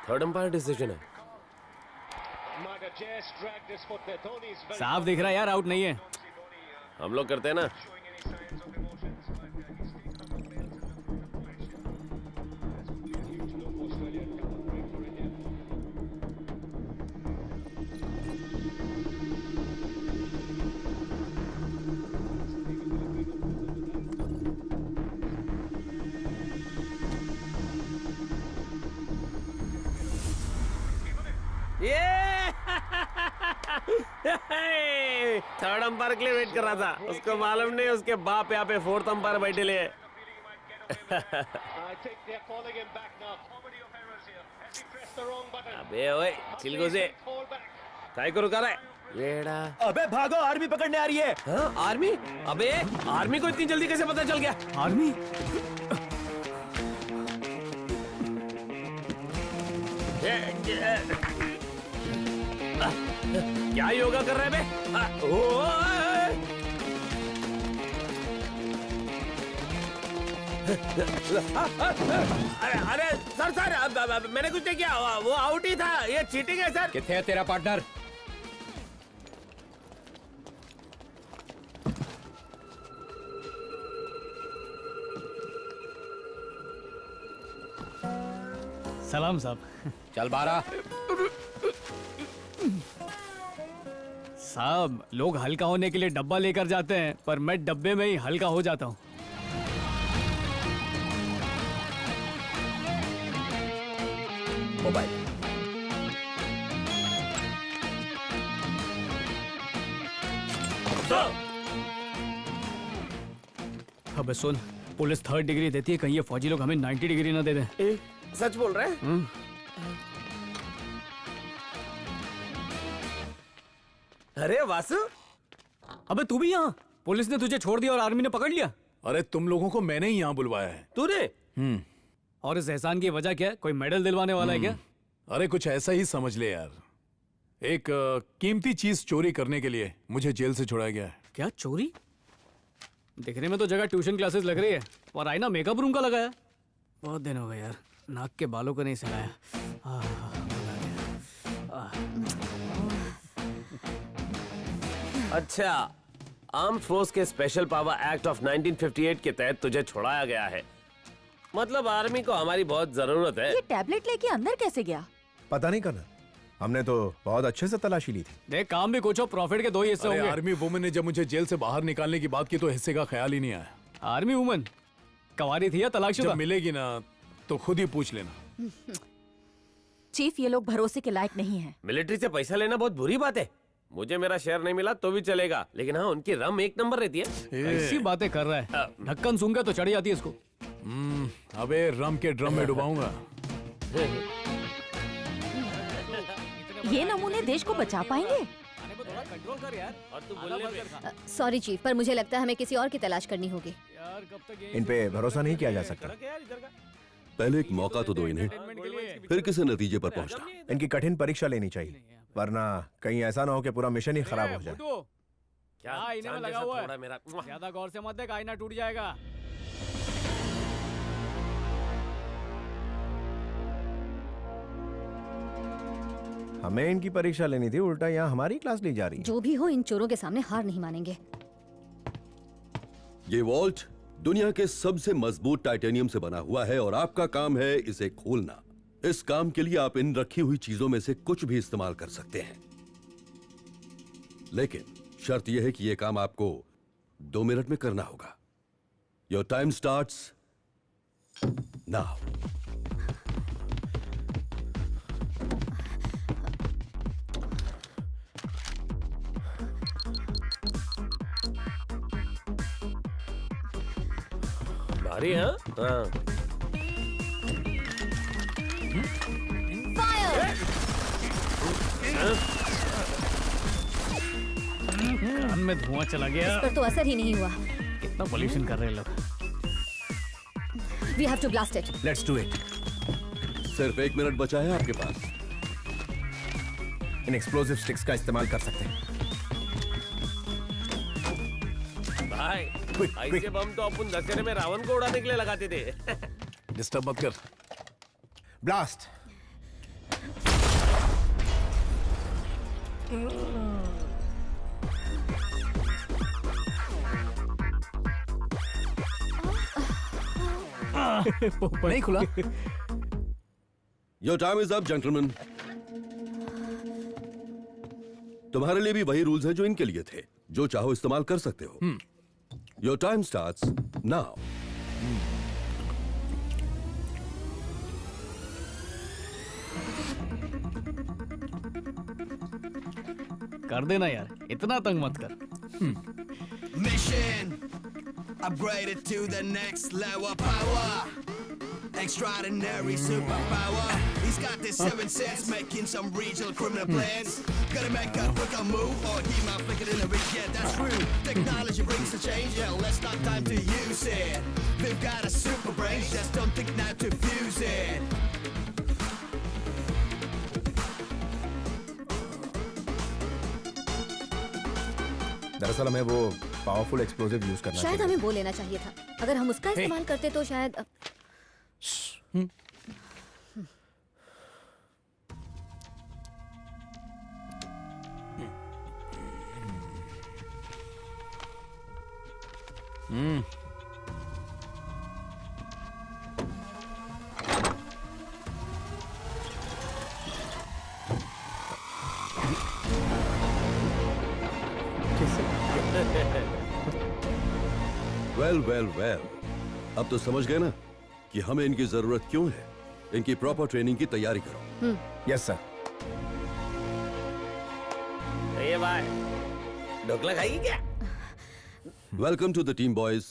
Third umpire decision है। साफ दिख रहा है यार, आउट नहीं है। हम लोग करते हैं ना। थर्ड अंपायर के लिए वेट कर रहा था, उसको मालूम नहीं उसके बाप यहाँ पे फोर्थ अंपायर बैठे ले। अबे ओए चिलगो से काय को रुका रहा है येड़ा। अबे भागो, आर्मी पकड़ने आ रही है। हाँ आर्मी? अबे आर्मी को इतनी जल्दी कैसे पता चल गया? आर्मी? क्या योगा कर रहे हैं अरे सर मैंने कुछ नहीं किया, वो आउट ही था। ये चीटिंग है सर। किथे है तेरा पार्टनर? सलाम साहब। चल बारा। साहब लोग हल्का होने के लिए डब्बा लेकर जाते हैं, पर मैं डब्बे में ही हल्का हो जाता हूँ। मोबाइल। अबे सुन, पुलिस 3rd डिग्री देती है, कहीं ये फौजी लोग हमें 90 डिग्री ना दे दें। सच बोल रहे हैं? अरे वासु, अबे तू भी यहाँ? पुलिस ने तुझे छोड़ दिया और आर्मी ने पकड़ लिया? अरे तुम लोगों को मैंने ही यहाँ बुलवाया है। तूने? और इस एहसान की वजह क्या है? कोई मेडल दिलवाने वाला है क्या? अरे कुछ ऐसा ही समझ ले यार। एक कीमती चीज चोरी करने के लिए मुझे जेल से छुड़ाया गया है। क्या चोरी? दिखने में तो जगह ट्यूशन क्लासेस लग रही है, और आईना मेकअप रूम का लगा है। बहुत दिन हो गए यार, नाक के बालों को नहीं सलाया। अच्छा, आर्म्ड फोर्स के स्पेशल पावर एक्ट ऑफ 1958 के तहत तुझे छुड़ाया गया है। मतलब आर्मी को हमारी बहुत जरूरत है। ये टैबलेट लेके अंदर कैसे गया? पता नहीं करना, हमने तो बहुत अच्छे से तलाशी ली थी। देख काम भी कुछ हो, प्रॉफिट के 2 ही हिस्से अरे होंगे। आर्मी वुमन ने जब मुझे जेल से बाहर निकालने की बात की तो हिस्से का ख्याल ही नहीं आया। आर्मी वुमन कवारी थी या तलाकशुदा? जब मिलेगी ना तो खुद ही पूछ लेना। चीफ, ये लोग भरोसे के लायक नहीं हैं। मिलिट्री से पैसा लेना बहुत बुरी बात है। मुझे मेरा शेयर नहीं मिला तो भी चलेगा, लेकिन हाँ उनकी रम 1 नंबर रहती है। ऐसी बातें कर रहा है, ढक्कन सूंघा तो चढ़ जाती है इसको। अबे रम के ड्रम में डुबाऊंगा। ये नमूने देश को बचा पाएंगे? कंट्रोल कर यार। और तू बोलने में सॉरी चीफ, पर मुझे लगता है हमें किसी और की तलाश करनी होगी। यार कब तक ये इन पे भरोसा नहीं किया जा सकता। पहले एक मौका तो दो इन्हें, फिर किसी नतीजे पर पहुंचना। इनकी कठिन परीक्षा लेनी चाहिए, वरना कहीं ऐसा ना हो कि पूरा मिशन ही खराब हो जाए। क्या आईने में चांद लगा जैसा हुआ थोड़ा है, मेरा। ज्यादा गौर से मत देख, आईना टूट जाएगा। हमें इनकी परीक्षा लेनी थी, उल्टा यहाँ हमारी क्लास ली जा रही है। जो भी हो, इन चोरों के सामने हार नहीं मानेंगे। ये वॉल्ट दुनिया के सबसे मजबूत टाइटेनियम से बना हुआ है और आपका काम है इसे खोलना। इस काम के लिए आप इन रखी हुई चीजों में से कुछ भी इस्तेमाल कर सकते हैं, लेकिन शर्त यह है कि यह काम आपको 2 मिनट में करना होगा। Your time starts now. भारी है हाँ। कान में धुआं चला गया। इस पर तो असर ही नहीं हुआ। कितना पोल्यूशन कर रहे हैं लोग। We have to blast it. Let's do it. सिर्फ 1 मिनट बचा है आपके पास। इन एक्सप्लोसिव स्टिक्स का इस्तेमाल कर सकते हैं। भाई Quick, ऐसे quick. बम तो अपन दशहरे में रावण को उड़ाने के लिए लगाते थे। डिस्टर्ब मत कर। ब्लास्ट। नहीं खुला। Your time is up gentleman. तुम्हारे लिए भी वही रूल्स हैं जो इनके लिए थे। जो चाहो इस्तेमाल कर सकते हो। Your time starts now. कर देना यार, इतना तंग मत कर। Mission upgraded to the next level power. Extraordinary superpower. He's got this 7 sense, making some regional criminal plans. Gotta make a quick move or he might flick it in a big yeah, that's true. Technology brings the change, yeah, let's not time to use it. We've got a super brain, just don't think now to fuse it. दरअसल हमें वो powerful explosive use करना शायद चाहिए। हमें वो लेना चाहिए था। अगर हम उसका इस्तेमाल करते तो शायद वेल वेल वेल, अब तो समझ गए ना कि हमें इनकी जरूरत क्यों है। इनकी प्रॉपर ट्रेनिंग की तैयारी करो। Yes sir. ये भाई ढोकला खाएगी क्या? Welcome to the team boys.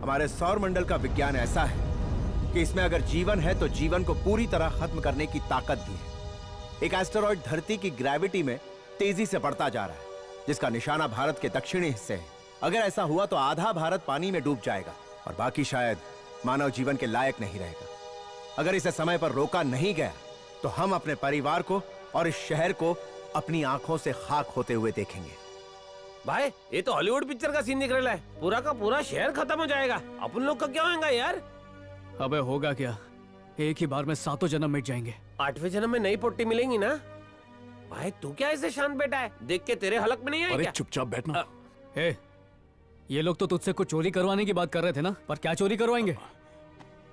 हमारे सौर मंडल का विज्ञान ऐसा है कि इसमें अगर जीवन है तो जीवन को पूरी तरह खत्म करने की ताकत भी है। एक एस्टेरॉइड धरती की ग्रेविटी में तेजी से बढ़ता जा रहा है, जिसका निशाना भारत के दक्षिणी हिस्से है। अगर ऐसा हुआ तो आधा भारत पानी में डूब जाएगा और बाकी शायद मानव जीवन के लायक नहीं रहेगा। अगर इसे समय पर रोका नहीं गया तो हम अपने परिवार को और इस शहर को अपनी आंखों से खाक होते हुए देखेंगे। भाई ये तो हॉलीवुड पिक्चर का सीन निकल रहा है। पूरा का पूरा शहर खत्म हो जाएगा। अपन लोग का क्या होगा यार? अबे होगा क्या, एक ही बार में 7 जन्म मिट जाएंगे। 8वें जन्म में नई पोटी मिलेंगी ना? भाई तू क्या ऐसे शांत बैठा है? देख के तेरे हलक में नहीं आया अरे क्या? चुपचाप बैठना। हे, ये लोग तो तुझसे कुछ चोरी करवाने की बात कर रहे थे ना, पर क्या चोरी करवाएंगे?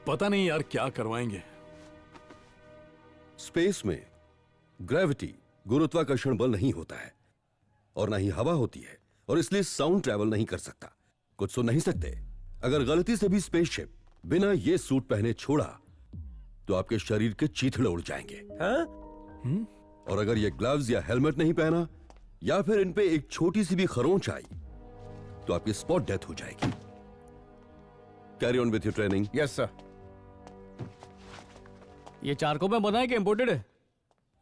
पता नहीं यार क्या करवाएंगे। स्पेस में ग्रेविटी गुरुत्वाकर्षण बल नहीं होता है और ना ही हवा होती है, और इसलिए साउंड ट्रैवल नहीं कर सकता, कुछ सुन नहीं सकते। अगर गलती से भी स्पेसशिप बिना ये सूट पहने छोड़ा तो आपके शरीर के चीथड़े उड़ जाएंगे। हाँ? और अगर ये ग्लव्स या हेलमेट नहीं पहना या फिर इन पे एक छोटी सी भी खरोंच आई तो आपकी स्पॉट डेथ हो जाएगी। Carry on with your training. Yes sir. ये चारकों में बना है कि इम्पोर्टेड है?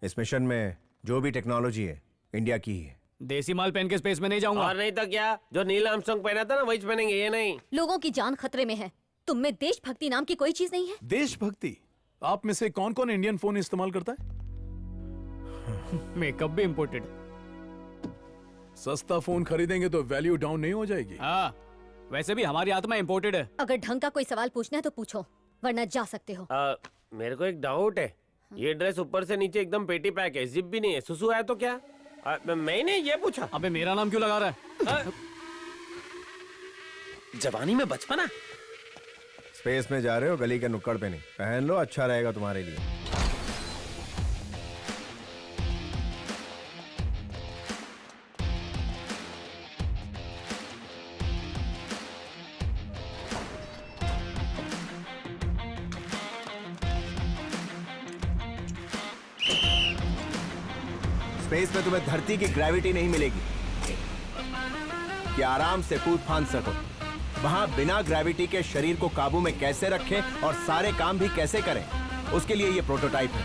इस मिशन में जो भी टेक्नोलॉजी है इंडिया की ही है। देसी माल पहन के स्पेस में नहीं जाऊंगा। और नहीं तो क्या, जो नील आर्मस्ट्रांग पहना था ना वही पहनेंगे। ये नहीं। लोगों की जान खतरे में है। तुम में देशभक्ति नाम की कोई चीज नहीं है। देशभक्ति? आप में से कौन कौन इंडियन फोन इस्तेमाल करता है? मेकअप भी इम्पोर्टेड। सस्ता फोन खरीदेंगे तो वैल्यू डाउन नहीं हो जाएगी? हाँ, वैसे भी हमारी आत्मा इम्पोर्टेड है। अगर ढंग का कोई सवाल पूछना है तो पूछो, वरना जा सकते हो। मेरे को एक डाउट है। ये ड्रेस ऊपर से नीचे एकदम पेटी पैक है, जिप भी नहीं है। सुसु है तो क्या? मैंने ये पूछा। अबे मेरा नाम क्यों लगा रहा है? जवानी में बचपना। स्पेस में जा रहे हो, गली के नुक्कड़ पे नहीं। पहन लो, अच्छा रहेगा तुम्हारे लिए। स्पेस में तुम्हें धरती की ग्रेविटी नहीं मिलेगी कि आराम से कूद फांद सको। वहां बिना ग्रेविटी के शरीर को काबू में कैसे रखें और सारे काम भी कैसे करें, उसके लिए ये प्रोटोटाइप है,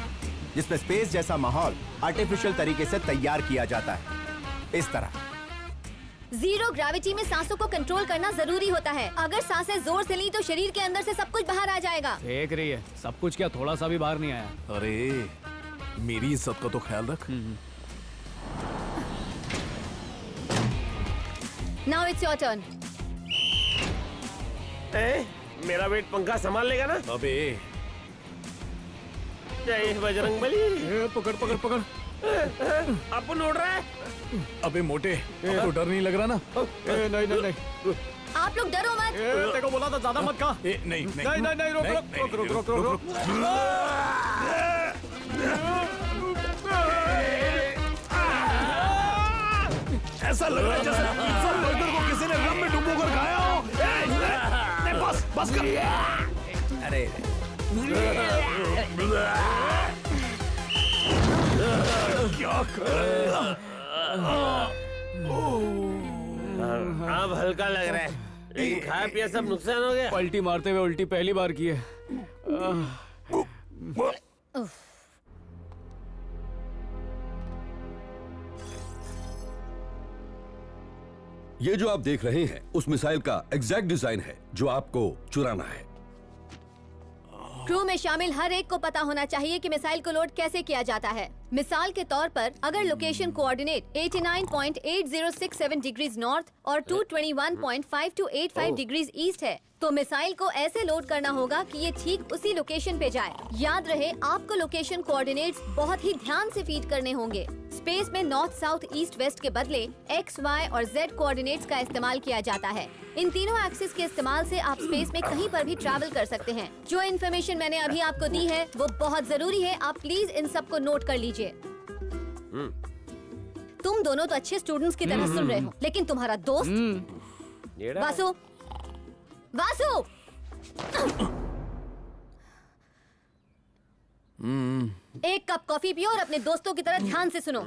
जिसमें स्पेस जैसा माहौल आर्टिफिशियल तरीके से तैयार किया जाता है। इस तरह जीरो ग्रेविटी में सांसों को कंट्रोल करना जरूरी होता है। अगर सांसें जोर से ली तो शरीर के अंदर से सब कुछ बाहर आ जाएगा। देख रही है, सब कुछ क्या थोड़ा सा भी बाहर नहीं आया। अरे मेरी इज्जत का तो ख्याल रख। Now it's your turn. मेरा वेट पंखा संभाल लेगा ना? अबे जय बजरंग बली। पकड़ पकड़ पकड़। अपन उड़ रहा है। अबे मोटे, अब तो डर नहीं लग रहा ना? नहीं नहीं नहीं। आप लोग डरो मत। तेरे को बोला था ज्यादा मत खा। नहीं नहीं नहीं नहीं नहीं, रुक रुक रुक रुक रुक रुक। ऐसा लग रहा है जैसे पिज्जा बर्गर को किसी ने रम में डुबो कर खाया हो। नहीं, बस कर। अरे क्या कर? अब हल्का लग रहा है, लेकिन खाया पिया सब नुकसान हो गया। पलटी मारते हुए उल्टी पहली बार की है। ये जो आप देख रहे हैं उस मिसाइल का एग्जैक्ट डिजाइन है जो आपको चुराना है। क्रू में शामिल हर एक को पता होना चाहिए कि मिसाइल को लोड कैसे किया जाता है। मिसाल के तौर पर अगर लोकेशन कोऑर्डिनेट 89.8067 डिग्रीज नॉर्थ और 221.5285 डिग्रीज ईस्ट है, तो मिसाइल को ऐसे लोड करना होगा कि ये ठीक उसी लोकेशन पे जाए। याद रहे, आपको लोकेशन कोऑर्डिनेट्स बहुत ही ध्यान से फीड करने होंगे। स्पेस में नॉर्थ, साउथ, ईस्ट, वेस्ट के बदले एक्स, वाई और जेड कोऑर्डिनेट्स का इस्तेमाल किया जाता है। इन तीनों एक्सिस के इस्तेमाल से आप स्पेस में कहीं पर भी ट्रैवल कर सकते हैं। जो इन्फॉर्मेशन मैंने अभी आपको दी है वो बहुत जरूरी है, आप प्लीज इन सबको नोट कर लीजिए। तुम दोनों तो अच्छे स्टूडेंट्स की तरह सुन रहे हो, लेकिन तुम्हारा दोस्त वासु, वासु, एक कप कॉफी पियो और अपने दोस्तों की तरह ध्यान से सुनो।